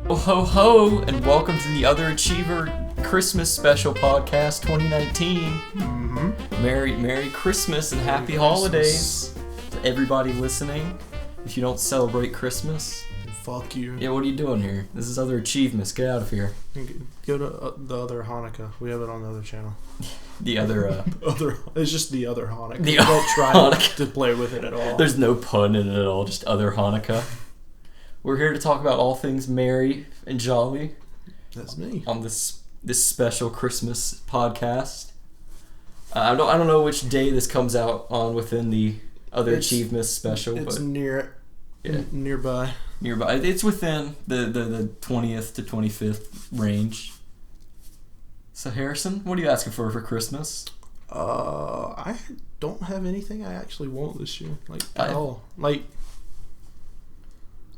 Oh ho ho, and welcome to the Other Achiever Christmas Special Podcast 2019. Mm-hmm. Merry Christmas and Happy Holidays to everybody listening. If you don't celebrate Christmas, fuck you. Yeah, what are you doing here? This is Other Achievemas. Get out of here. Go to the other Hanukkah. We have it on the other channel. The other, It's just the other Hanukkah. The Don't try Hanukkah. to play with it at all. There's no pun in it at all, just Other Hanukkah. We're here to talk about all things merry and jolly. That's me. On this special Christmas podcast. I don't know which day this comes out on within the Other Achievemas special. It's but nearby. Nearby. It's within the 20th to 25th range. So Harrison, what are you asking for Christmas? I don't have anything I actually want this year. At all.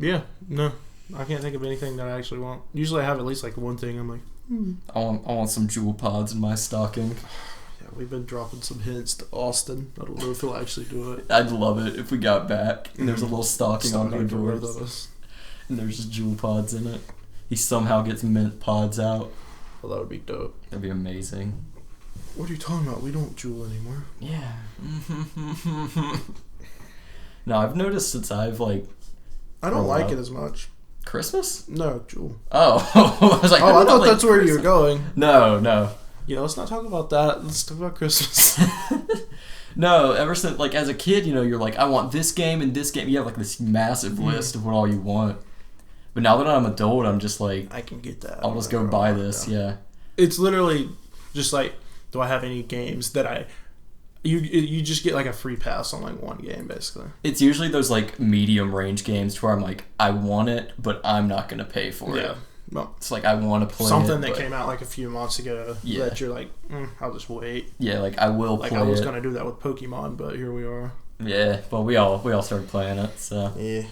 Yeah, no. I can't think of anything that I actually want. Usually I have at least one thing I'm like, I want some jewel pods in my stocking. Yeah, we've been dropping some hints to Austin. I don't know if he'll actually do it. I'd love it if we got back and there's a little stocking on our doors. Both of us. And there's just jewel pods in it. He somehow gets mint pods out. Well, that would be dope. That'd be amazing. What are you talking about? We don't jewel anymore. Yeah. No, I've noticed since I've I don't like it as much. Christmas? No, jewel. Oh. I was like, I thought that's where you were going. No. Yeah, let's not talk about that. Let's talk about Christmas. No, ever since, as a kid, you're like, I want this game and this game. You have, this massive list of what all you want. But now that I'm an adult, I'm just like... I can get that. I'll just go buy this, yeah. It's literally just do I have any games that You just get a free pass on one game, basically. It's usually those medium range games where I'm like, I want it, but I'm not going to pay for it. Well, it's I want to play something that came out a few months ago that you're I'll just wait. Yeah, I will play it. I was going to do that with Pokemon, but here we are. Yeah, well, we all started playing it, so. Yeah.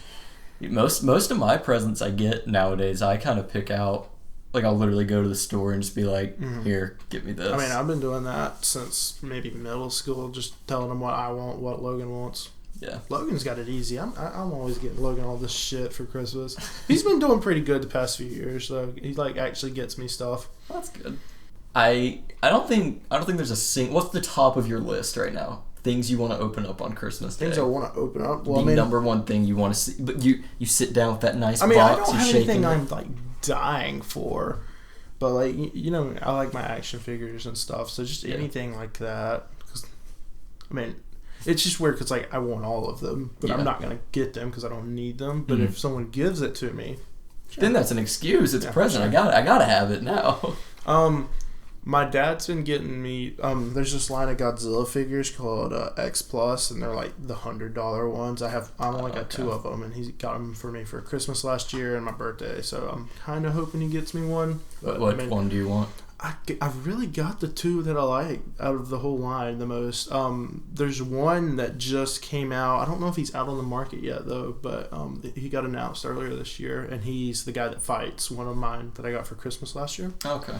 Most of my presents I get nowadays, I kind of pick out. I'll literally go to the store and just be like, here, get me this. I mean, I've been doing that since maybe middle school, just telling them what I want, what Logan wants. Yeah. Logan's got it easy. I'm always getting Logan all this shit for Christmas. He's been doing pretty good the past few years, so he actually gets me stuff. That's good. I don't think there's a single. What's the top of your list right now? Things you want to open up on Christmas Day. Things I want to open up. Well, the number one thing you want to see, but you sit down with that nice box. I don't have anything I'm dying for, but I like my action figures and stuff. So just anything like that. Cause, it's just weird because I want all of them, but I'm not gonna get them because I don't need them. But if someone gives it to me, then that's an excuse. It's a present. Sure. I gotta have it now. My dad's been getting me. There's this line of Godzilla figures called X Plus, and they're the $100 ones. I only got two of them, and he got them for me for Christmas last year and my birthday. So I'm kind of hoping he gets me one. But what one do you want? I really got the two that I like out of the whole line the most. There's one that just came out. I don't know if he's out on the market yet though, but he got announced earlier this year, and he's the guy that fights one of mine that I got for Christmas last year. Okay.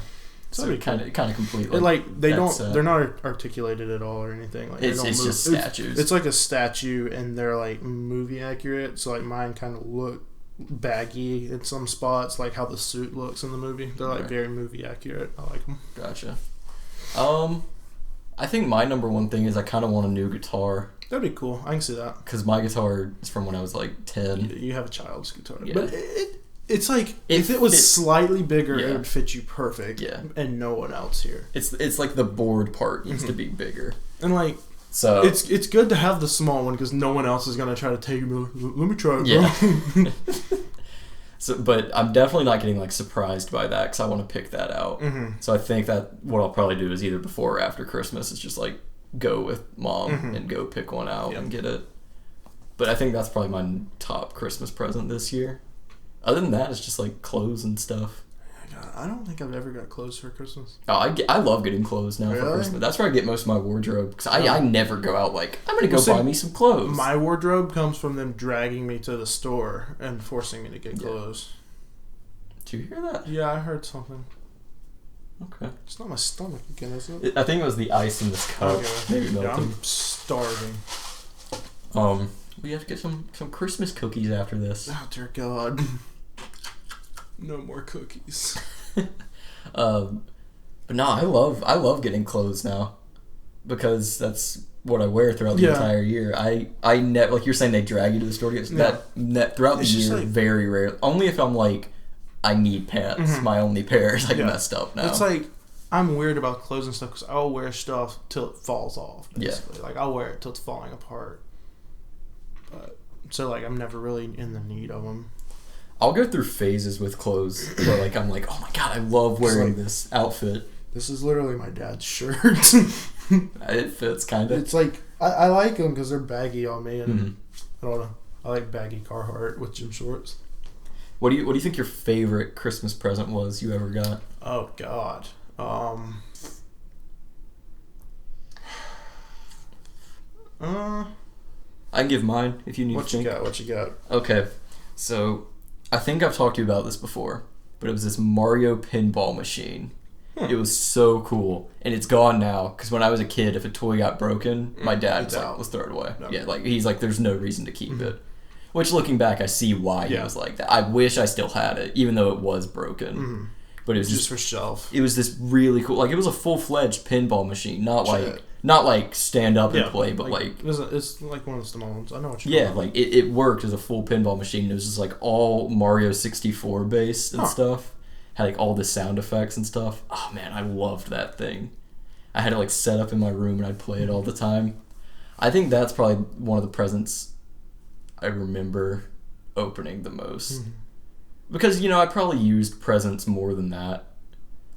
So it kind of completely they're not articulated at all or anything. It's just statues. It's like a statue, and they're movie accurate. So mine kind of look baggy in some spots, how the suit looks in the movie. They're very movie accurate. I like them. Gotcha. I think my number one thing is I kind of want a new guitar. That'd be cool. I can see that. Because my guitar is from when I was 10. You have a child's guitar, yeah. But it's if it was slightly bigger, it would fit you perfect. Yeah. And no one else here. It's the board part needs to be bigger. And so it's good to have the small one because no one else is gonna try to take you. Let me try it. Yeah. So, but I'm definitely not getting surprised by that because I want to pick that out. Mm-hmm. So I think that what I'll probably do is either before or after Christmas is just go with mom and go pick one out and get it. But I think that's probably my top Christmas present this year. Other than that, it's just clothes and stuff. God, I don't think I've ever got clothes for Christmas. Oh, I love getting clothes now for Christmas. That's where I get most of my wardrobe because I never go out I'm gonna go buy me some clothes. My wardrobe comes from them dragging me to the store and forcing me to get clothes. Did you hear that? Yeah, I heard something. Okay. It's not my stomach again, is it? I think it was the ice in this cup. Okay. Maybe melted. I'm starving. We have to get some Christmas cookies after this. Oh dear God. No more cookies. But no, I love getting clothes now because that's what I wear throughout the entire year. I never, like you're saying, they drag you to the store to get throughout the year. Like, very rare. Only if I'm like, I need pants. Mm-hmm. My only pair is like messed up now. It's like I'm weird about clothes and stuff because I'll wear stuff till it falls off. Basically, like I'll wear it till it's falling apart. But so like I'm never really in the need of them. I'll go through phases with clothes where like I'm like, oh my god, I love wearing this outfit. This is literally my dad's shirt. It fits kind of. It's like I like them because they're baggy on me, and I don't know. I like baggy Carhartt with gym shorts. What do you think your favorite Christmas present was you ever got? Oh God. I can give mine if you need to think. What you got? Okay, so I think I've talked to you about this before, but it was this Mario pinball machine. It was so cool, and it's gone now. Because when I was a kid, if a toy got broken, my dad was like, "Let's throw it away." No. Yeah, like he's like, "There's no reason to keep it." Which, looking back, I see why he was like that. I wish I still had it, even though it was broken. But it was just for shelf. It was this really cool, like it was a full-fledged pinball machine, not like stand up and play, but like it's like one of the small ones. I know what you're talking about. Like it worked as a full pinball machine. It was just like all Mario 64 based and stuff. Had like all the sound effects and stuff. Oh man, I loved that thing. I had it like set up in my room and I'd play it all the time. I think that's probably one of the presents I remember opening the most. Because, I probably used presents more than that.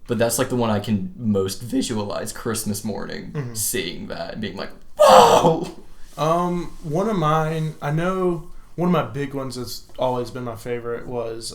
But that's like the one I can most visualize Christmas morning, seeing that and being like, whoa! One of mine, I know one of my big ones that's always been my favorite was,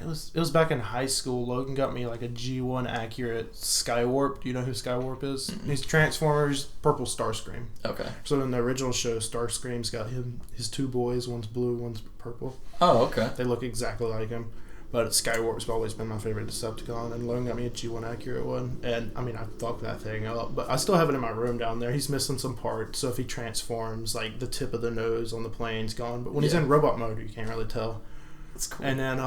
it was back in high school. Logan got me like a G1 accurate Skywarp. Do you know who Skywarp is? He's Transformers Purple Starscream. Okay. So in the original show, Starscream's got his two boys. One's blue, one's purple. Oh, okay. They look exactly like him. But Skywarp's always been my favorite Decepticon, and Logan got me a G1 accurate one. And I mean, I fucked that thing up, but I still have it in my room down there. He's missing some parts, so if he transforms, like the tip of the nose on the plane's gone. But when he's in robot mode, you can't really tell. That's cool. And then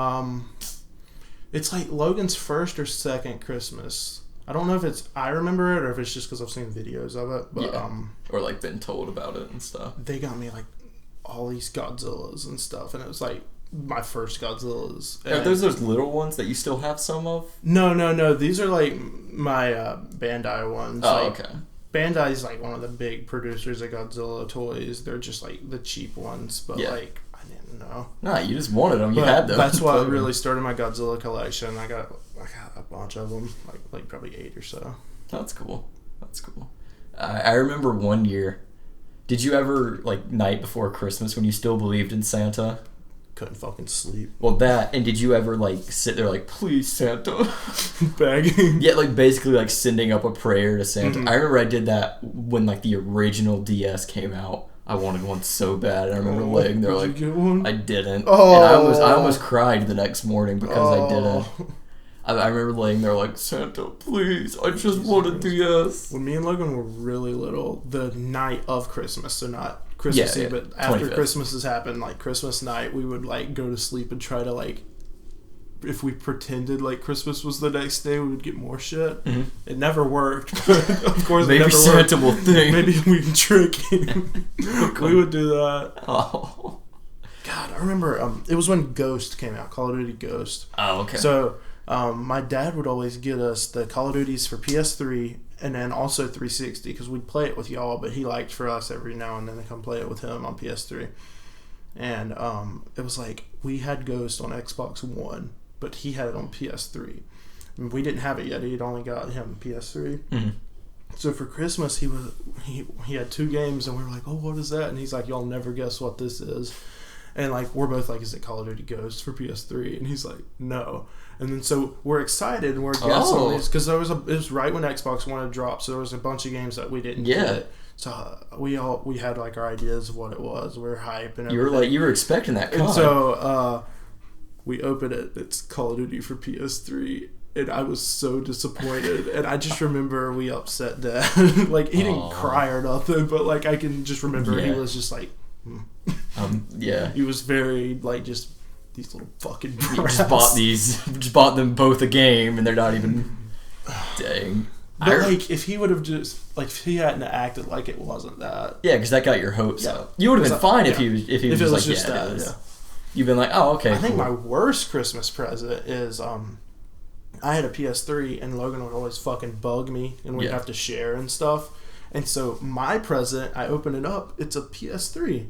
it's like Logan's first or second Christmas. I don't know if I remember it or if it's just because I've seen videos of it. But or like been told about it and stuff. They got me like all these Godzillas and stuff, and it was like my first Godzillas. Are those little ones that you still have some of? No. These are like my Bandai ones. Oh, like, okay. Bandai's like one of the big producers of Godzilla toys. They're just like the cheap ones, but like I didn't know. Nah, you just wanted them. You had them. That's why I really started my Godzilla collection. I got a bunch of them, like probably 8 or so. That's cool. I remember one year. Did you ever like night before Christmas when you still believed in Santa? Couldn't fucking sleep. Well, that, and did you ever like sit there like, please Santa, begging? Yeah, like basically like sending up a prayer to Santa. I remember I did that when like the original DS came out. I wanted one so bad, and I remember laying there like, I didn't. And I almost cried the next morning because I didn't. I remember laying there like, Santa, please, I just want a DS. When me and Logan were really little, the night of Christmas, so not Christmas Eve, but after 25th. Christmas has happened, like Christmas night, we would like go to sleep and try to like, if we pretended like Christmas was the next day, we would get more shit. It never worked, but of course maybe it never Santa worked. will think. Maybe we can trick him. We would do that. Oh. God, I remember it was when Ghost came out, Call of Duty Ghost. Oh, okay. So my dad would always get us the Call of Duties for PS3 and then also 360 because we'd play it with y'all, but he liked for us every now and then to come play it with him on PS3. And it was like we had Ghost on Xbox One, but he had it on PS3. And we didn't have it yet. He'd only got him PS3. So for Christmas, he had 2 games, and we were like, oh, what is that? And he's like, y'all never guess what this is. And like we're both like, is it Call of Duty Ghost for PS3? And he's like, no. And then so we're excited and we're guessing these because it was right when Xbox One had dropped, so there was a bunch of games that we didn't get. So we had like our ideas of what it was. We were hype and everything. You were expecting that. And so we opened it. It's Call of Duty for PS3. And I was so disappointed. And I just remember we upset Dad. Like, he didn't cry or nothing, but, like, I can just remember he was just like, He He was very, like, just, these little fucking You brats. just bought them both a game, and they're not even. Dang. But like, if he would have if he hadn't acted like it wasn't that. Yeah, because that got your hopes up. You would have been fine if he was just like, that. it is. Yeah. You've been like, oh, okay. I think my worst Christmas present is I had a PS3 and Logan would always fucking bug me and we'd have to share and stuff. And so my present, I open it up, it's a PS3.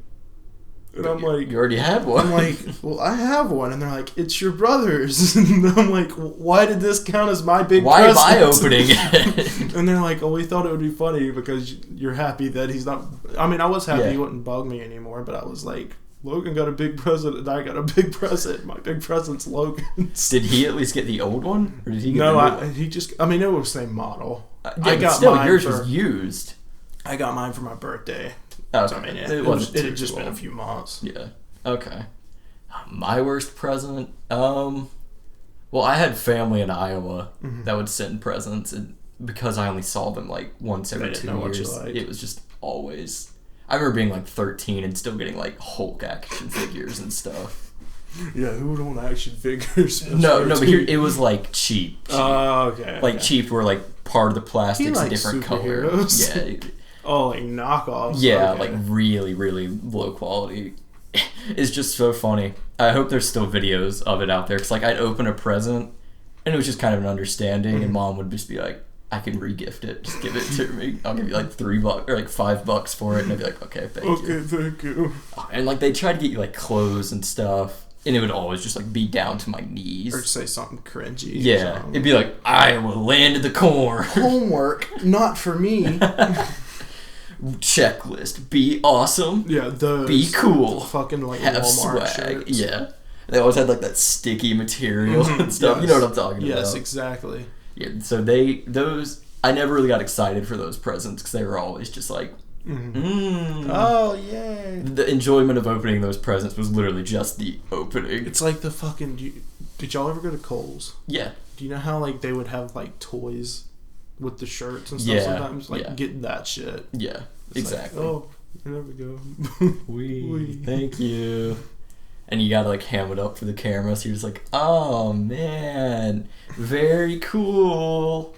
And I'm like... You already had one. I'm like, well, I have one. And they're like, it's your brother's. And I'm like, why did this count as my big present? Why am I opening it? And they're like, oh, we thought it would be funny because you're happy that he's not... I mean, I was happy he wouldn't bug me anymore, but I was like, Logan got a big present and I got a big present. My big present's Logan's. Did he at least get the old one? Or did he get he just... I mean, it was the same model. I got mine yours was used. I got mine for my birthday. Okay. So, I mean, it had just been a few months. Yeah. Okay. My worst present? Well, I had family in Iowa that would send presents, and because I only saw them like once every 2 years, it was just always... I remember being like 13 and still getting like Hulk action figures and stuff. Yeah, who would want action figures? No, but here it was like cheap. Oh, okay. Like cheap were like part of the plastics a different color. Yeah. Oh, like knockoffs. Yeah, like really, really low quality. It's just so funny. I hope there's still videos of it out there. Cause like I'd open a present, and it was just kind of an understanding, and Mom would just be like, "I can re-gift it. Just give it to me. I'll give you like $3 or like $5 for it." And I'd be like, "Okay, thank you." Okay, thank you. And like they tried to get you like clothes and stuff, and it would always just like be down to my knees. Or say something cringy. Yeah, it'd be like, "I will land in the corn." Homework, not for me. Checklist: be awesome. Yeah, be cool. Fucking like have Walmart swag. shirts. Yeah, they always had like that sticky material and stuff. Yes. You know what I'm talking about? Yes, exactly. Yeah, so I never really got excited for those presents because they were always just like, oh yay! The enjoyment of opening those presents was literally just the opening. It's like the fucking. Did y'all ever go to Kohl's? Yeah. Do you know how like they would have like toys with the shirts and stuff sometimes? Like getting that shit. Yeah, exactly. Like, oh, there we go. Thank you. And you gotta like ham it up for the camera, so you're just like, oh man, very cool.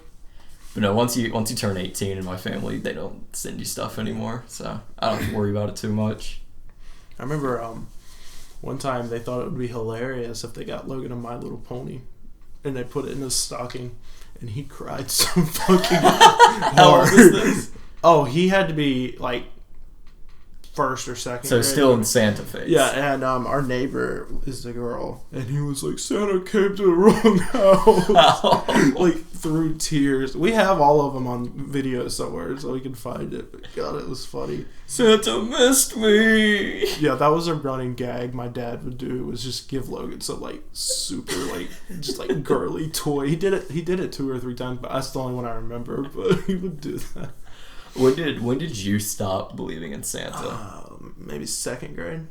But no, once you turn 18 in my family, they don't send you stuff anymore, so I don't have to worry about it too much. I remember one time they thought it would be hilarious if they got Logan a My Little Pony, and they put it in his stocking, and he cried so fucking hard. How old is this? Oh, he had to be like first or second so grade. Still in Santa phase. Yeah, and our neighbor is the girl, and he was like, Santa came to the wrong house. Like through tears. We have all of them on video somewhere so we can find it, but God, it was funny. Santa missed me. Yeah, that was a running gag my dad would do, was just give Logan some like super like just like girly toy. He did it 2 or 3 times, but that's the only one I remember, but he would do that. When did you stop believing in Santa? Maybe 2nd grade.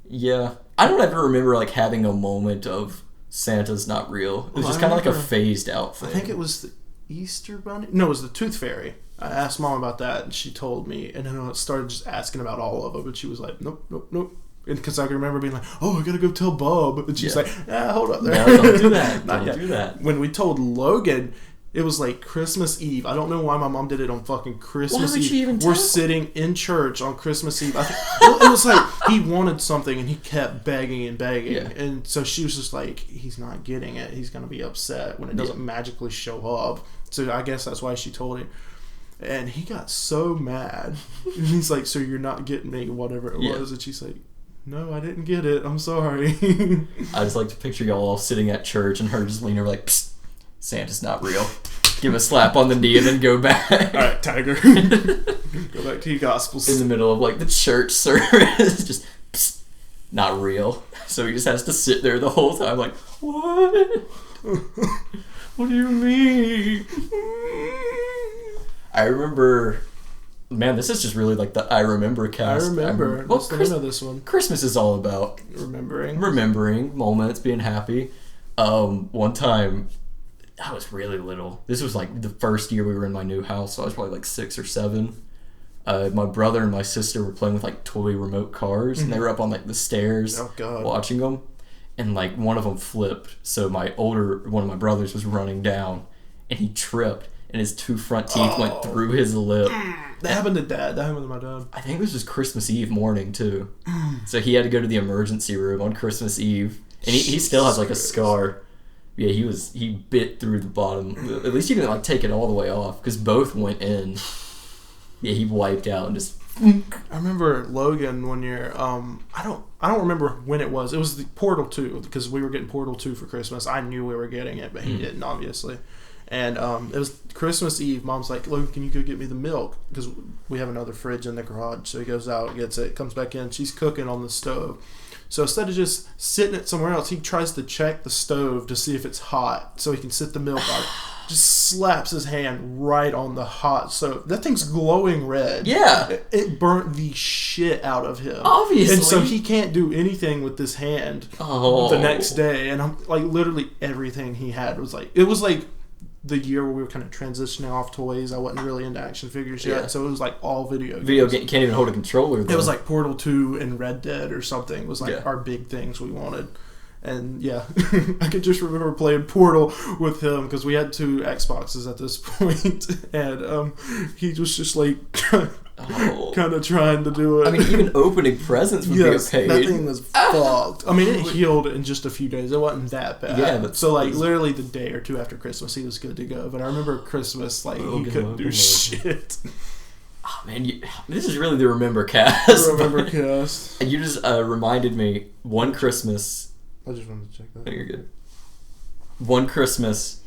Yeah, I don't ever remember like having a moment of Santa's not real. It was just kind of like a phased out thing. I think it was the Easter Bunny. No, it was the Tooth Fairy. I asked Mom about that, and she told me, and then I started just asking about all of them, and she was like, nope. And because I can remember being like, oh, I gotta go tell Bob, and she's like, hold up there. No, don't do that. Don't do that. When we told Logan, it was like Christmas Eve. I don't know why my mom did it on fucking Christmas Eve. She even tell? We're sitting in church on Christmas Eve. It was like he wanted something and he kept begging and begging. Yeah. And so she was just like, he's not getting it. He's going to be upset when it doesn't magically show up. So I guess that's why she told him. And he got so mad. And he's like, so you're not getting me, whatever it was. And she's like, no, I didn't get it. I'm sorry. I just like to picture y'all all sitting at church and her just leaning over like, psst, Santa's not real. Give a slap on the knee and then go back. Alright, Tiger. Go back to your gospels. In the middle of like the church service. Just, psst, not real. So he just has to sit there the whole time like, what? What do you mean? I remember... Man, this is just really like the I Remember cast. I remember. Well, What's the name of this one? Christmas is all about... Remembering moments, being happy. One time... I was really little. This was like the first year we were in my new house, so I was probably like 6 or 7. My brother and my sister were playing with like toy remote cars, and they were up on like the stairs watching them. and like one of them flipped. So one of my brothers was running down, and he tripped, and his 2 front teeth went through his lip. That happened to Dad. That happened to my dad. I think it was just Christmas Eve morning too. So he had to go to the emergency room on Christmas Eve, and he still has like a scar. Yeah, he bit through the bottom. At least he didn't like take it all the way off, because both went in. Yeah, he wiped out and just. I remember Logan one year. I don't remember when it was. It was the Portal 2, because we were getting Portal 2 for Christmas. I knew we were getting it, but he didn't, obviously. And it was Christmas Eve. Mom's like, Logan, can you go get me the milk? Because we have another fridge in the garage. So he goes out, gets it, comes back in. She's cooking on the stove. So instead of just sitting it somewhere else, he tries to check the stove to see if it's hot so he can sit the milk on it. Just slaps his hand right on the hot stove. That thing's glowing red. Yeah. It burnt the shit out of him. Obviously. And so he can't do anything with this hand the next day. And I'm like, literally everything he had was like, it was like the year where we were kind of transitioning off toys. I wasn't really into action figures yet. So it was like all video games. Video game, can't even hold a controller though. It was like Portal 2 and Red Dead or something was like our big things we wanted. And yeah, I could just remember playing Portal with him because we had 2 Xboxes at this point, and he was just like kind of trying to do it. I mean, even opening presents would be a pain. That thing was fucked. I mean, it healed in just a few days. It wasn't that bad. Yeah, but so like literally the day or 2 after Christmas, he was good to go. But I remember Christmas, like he couldn't do shit. Oh man, this is really the Remember Cast. Remember Cast. You just reminded me one Christmas. I just wanted to check that. Oh, you're good. One Christmas,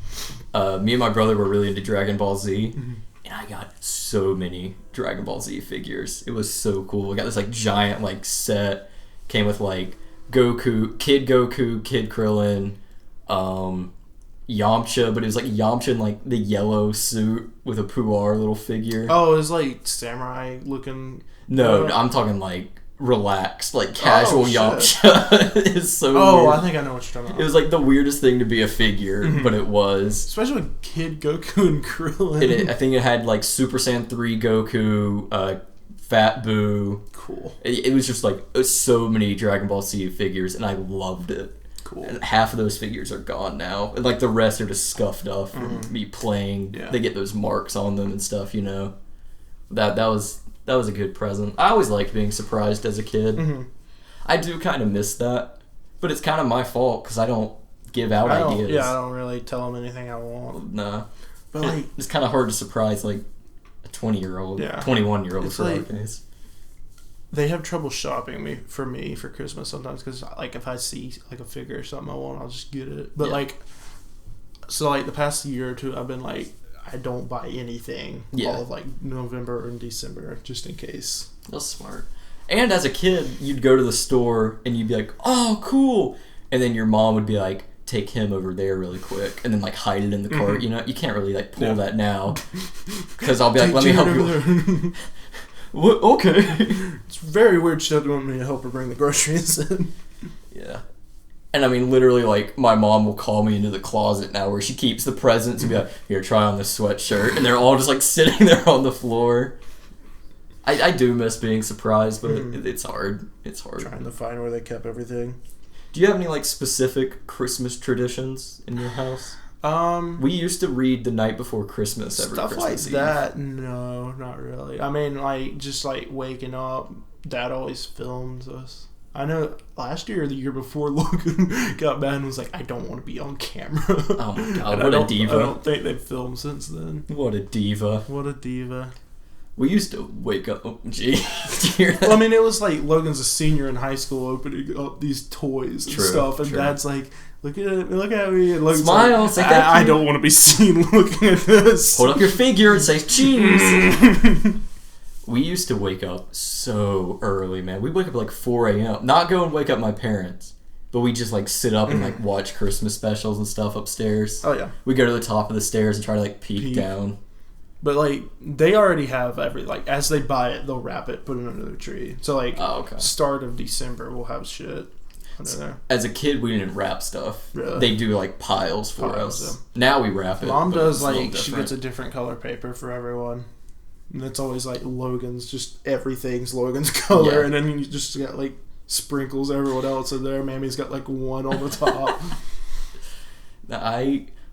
me and my brother were really into Dragon Ball Z, and I got so many Dragon Ball Z figures. It was so cool. I got this like giant like set, came with like Goku, Kid Krillin, Yamcha, but it was like Yamcha in like the yellow suit with a Puar little figure. Oh, it was like samurai looking. No, I'm talking like relaxed, like casual Yamcha. Is so weird. I think I know what you're talking about. It was like the weirdest thing to be a figure, but it was. Especially with Kid Goku and Krillin. I think it had like Super Saiyan 3 Goku, Fat Boo. Cool. It was just like so many Dragon Ball Z figures, and I loved it. Cool. And half of those figures are gone now, and like the rest are just scuffed up from me playing. Yeah. They get those marks on them and stuff, you know. That was a good present. I always liked being surprised as a kid. I do kind of miss that, but it's kind of my fault because I don't give out ideas. Yeah, I don't really tell them anything I want. Nah. But like, it's kind of hard to surprise like a 20-year-old, 21-year-old for our case. They have trouble shopping for me for Christmas sometimes because like if I see like a figure or something I want, I'll just get it. But like, so like the past year or 2, I've been like, I don't buy anything all of like November and December just in case. That's smart. And as a kid, you'd go to the store and you'd be like, "Oh, cool," and then your mom would be like, "Take him over there really quick," and then like hide it in the cart. You know, you can't really like pull that now because I'll be like, "Let me help you." What? Okay. It's very weird. She doesn't want me to help her bring the groceries in. Yeah. And I mean, literally, like, my mom will call me into the closet now where she keeps the presents and be like, "Here, try on this sweatshirt." And they're all just, like, sitting there on the floor. I do miss being surprised, but it's hard. It's hard. Trying to find where they kept everything. Do you have any, like, specific Christmas traditions in your house? We used to read the night before Christmas every Christmas Eve. Stuff like that, no, not really. I mean, like, just, like, waking up, Dad always films us. I know last year or the year before, Logan got mad and was like, "I don't want to be on camera." Oh my god, what a diva. I don't think they've filmed since then. What a diva. What a diva. We used to wake up. Oh, gee. Well, I mean, it was like Logan's a senior in high school opening up these toys and stuff, and Dad's like, "Look at me," and Logan's smile, like, I don't want to be seen looking at this. Hold up your figure and say cheese. We used to wake up so early, man. We'd wake up at like 4 a.m. Not go and wake up my parents, but we just like sit up and like watch Christmas specials and stuff upstairs. Oh yeah. We go to the top of the stairs and try to like peek down. But like they already have like as they buy it, they'll wrap it, put it under the tree. So like start of December we'll have shit under there. As a kid, we didn't wrap stuff. Really? They do like piles for us. Yeah. Now we wrap it. Mom does like she gets a different color paper for everyone. And it's always like Logan's, just everything's Logan's color, and then you just got like sprinkles everyone else in there. Mammy's got like one on the top.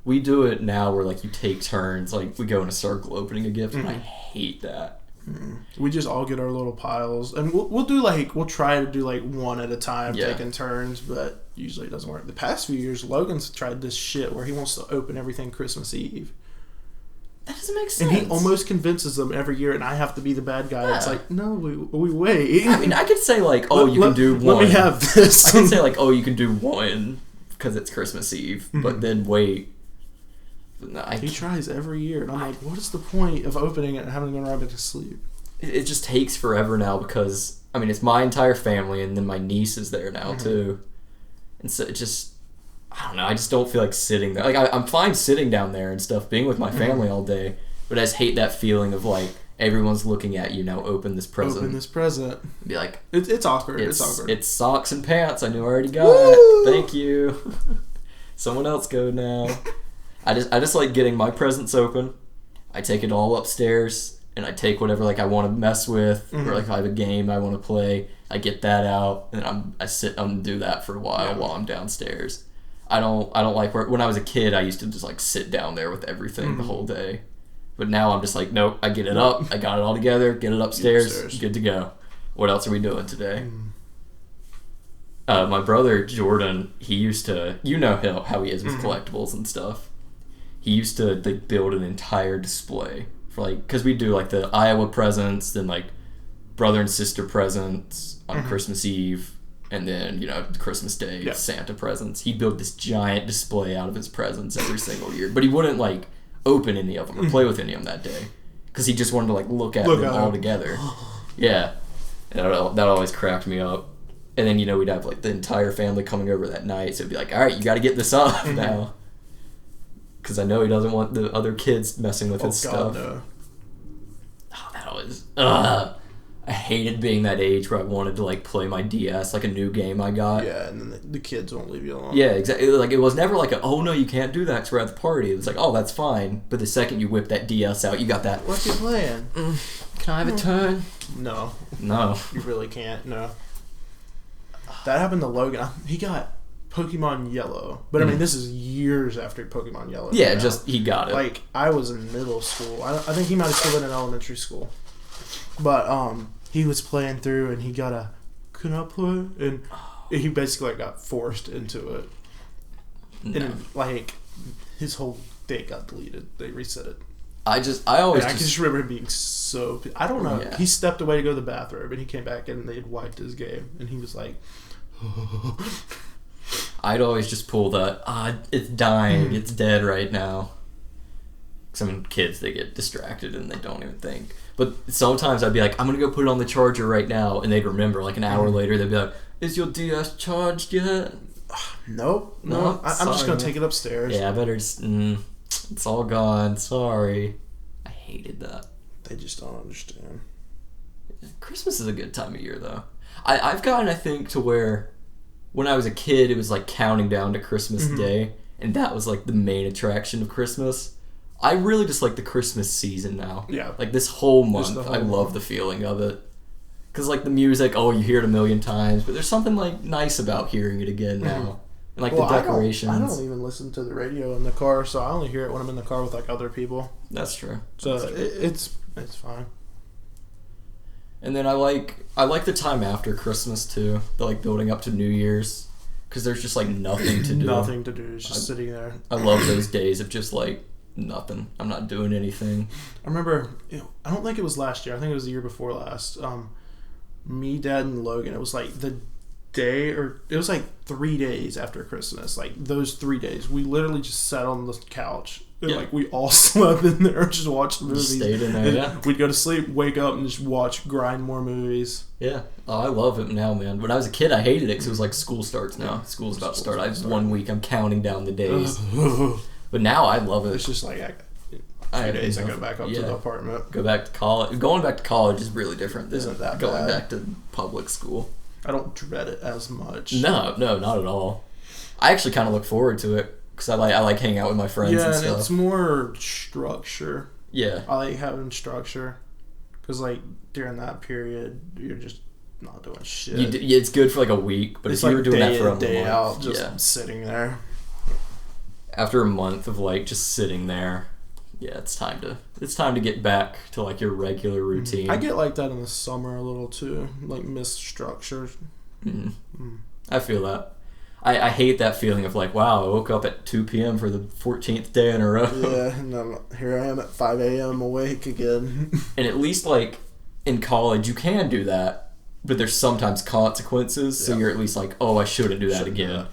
We do it now where like you take turns, like we go in a circle opening a gift, and I hate that. We just all get our little piles, and we'll try to do like one at a time, taking turns, but usually it doesn't work. The past few years, Logan's tried this shit where he wants to open everything Christmas Eve. That doesn't make sense. And he almost convinces them every year, and I have to be the bad guy. Yeah. It's like, no, we wait. I mean, I could say like, you can do one. Let me have this. I could say like, you can do one because it's Christmas Eve, but then wait. No, he tries every year, and I'm like, what is the point of opening it and having to go right back to sleep? It just takes forever now because, I mean, it's my entire family, and then my niece is there now, too. And so it just, I don't know, I just don't feel like sitting there. Like, I'm fine sitting down there and stuff, being with my family all day, but I just hate that feeling of, like, everyone's looking at you now, open this present. Be like... It's awkward. It's awkward. It's socks and pants. I knew I already got it. Thank you. Someone else go now. I just like getting my presents open. I take it all upstairs, and I take whatever like I want to mess with, or like if I have a game I want to play, I get that out, and I sit and do that for a while I'm downstairs. I don't like when I was a kid. I used to just like sit down there with everything the whole day, but now I'm just like, nope. I get it up. I got it all together. Get it upstairs. Good to go. What else are we doing today? My brother Jordan, he used to, you know how he is with collectibles and stuff. He used to like build an entire display for like, because we do like the Iowa presents, then like brother and sister presents on Christmas Eve, and then Christmas Day Santa presents. He'd build this giant display out of his presents every single year, but he wouldn't like open any of them or play with any of them that day because he just wanted to like look at them all together. Yeah, and that always cracked me up. And then we'd have like the entire family coming over that night, so it'd be like, all right, you got to get this up now. Because I know he doesn't want the other kids messing with his stuff. No. Oh, that always... I hated being that age where I wanted to like play my DS, like a new game I got. Yeah, and then the kids won't leave you alone. Yeah, exactly. Like, it was never like oh no, you can't do that because we're at the party. It was like, oh, that's fine. But the second you whip that DS out, you got that... What you playing? Can I have a turn? No. You really can't, no. That happened to Logan. He got... Pokemon Yellow, but I mean this is years after Pokemon Yellow. Yeah, he got it. Like I was in middle school. I think he might have still been in elementary school, but he was playing through and he got a "Can I play?" and he basically got forced into it, and like his whole day got deleted. They reset it. I just remember him being so. I don't know. Yeah. He stepped away to go to the bathroom and he came back and they had wiped his game and he was like. I'd always just pull the, it's dying, it's dead right now. Some kids, they get distracted and they don't even think. But sometimes I'd be like, I'm going to go put it on the charger right now. And they'd remember, like an hour later, they'd be like, is your DS charged yet? Nope. No. I'm just going to take it upstairs. Yeah, I better just, it's all gone. Sorry. I hated that. They just don't understand. Christmas is a good time of year, though. I've gotten, I think, to where... When I was a kid, it was like counting down to Christmas Day, and that was like the main attraction of Christmas. I really just like the Christmas season now. Yeah. Like this whole month, I love the feeling of it. Because like the music, you hear it a million times, but there's something like nice about hearing it again now. And like the decorations. I don't even listen to the radio in the car, so I only hear it when I'm in the car with like other people. That's true. So it's fine. And then I like the time after Christmas too, the like building up to New Year's, because there's just like nothing to do. Nothing to do. It's just sitting there. I love those days of just like nothing. I'm not doing anything. I remember. I don't think it was last year. I think it was the year before last. Me, Dad, and Logan. It was like the day, or it was like 3 days after Christmas. Like those 3 days, we literally just sat on the couch. And like we all slept in there, just watched movies. Just stayed in there, yeah. We'd go to sleep, wake up, and just grind more movies. Yeah. Oh, I love it now, man. When I was a kid, I hated it because it was like school starts now. School's about to start. I just 1 week, I'm counting down the days. But now I love it. It's just like a few days I go back up to the apartment. Go back to college. Going back to college is really different. Isn't that going bad? Back to public school. I don't dread it as much. No, not at all. I actually kind of look forward to it. Because I like hanging out with my friends and stuff. Yeah, and it's more structure. Yeah. I like having structure. Because, like, during that period, you're just not doing shit. It's good for like a week, but it's if you like were doing that for a day month, out, just sitting there. After a month of like just sitting there, yeah, it's time to get back to like your regular routine. I get like that in the summer a little too, like misstructured. I feel that. I hate that feeling of like, wow, I woke up at 2 p.m. for the 14th day in a row. Yeah, and here I am at 5 a.m. awake again. And at least like in college, you can do that, but there's sometimes consequences, so you're at least like, oh, I shouldn't do that again.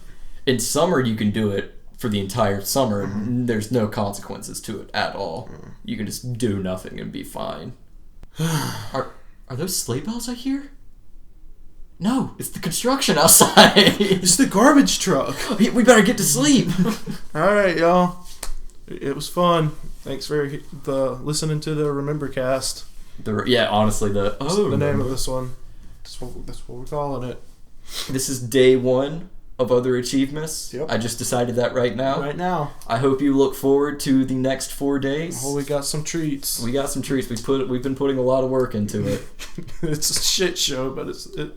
In summer, you can do it for the entire summer, and there's no consequences to it at all. You can just do nothing and be fine. Are those sleigh bells I hear? No, it's the construction outside. It's the garbage truck. We better get to sleep. All right, y'all. It was fun. Thanks for listening to the Remember Cast. Honestly, the name of this one. That's what we're calling it. This is day 1 of Over Achievemas. Yep. I just decided that right now. Right now. I hope you look forward to the next 4 days. Oh, we got some treats. We've been putting a lot of work into it. It's a shit show, but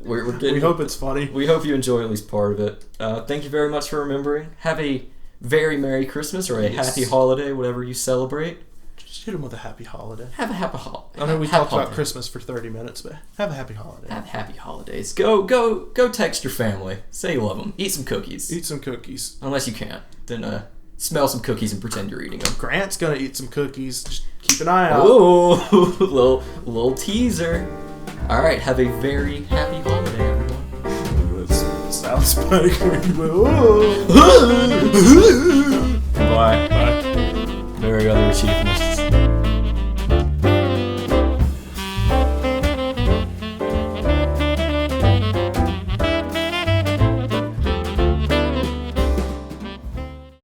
we hope it's funny. We hope you enjoy at least part of it. Thank you very much for remembering. Have a very Merry Christmas or a happy holiday, whatever you celebrate. Just hit him with a happy holiday. Have a happy holiday. I know we talked about Christmas for 30 minutes, but have a happy holiday. Have happy holidays. Go text your family. Say you love them. Eat some cookies. Eat some cookies. Unless you can't. Then smell some cookies and pretend you're eating them. Grant's gonna eat some cookies. Just keep an eye out. Ooh, little teaser. All right, have a very happy holiday, everyone. That sounds spiky. Bye. Very Over Achievemas.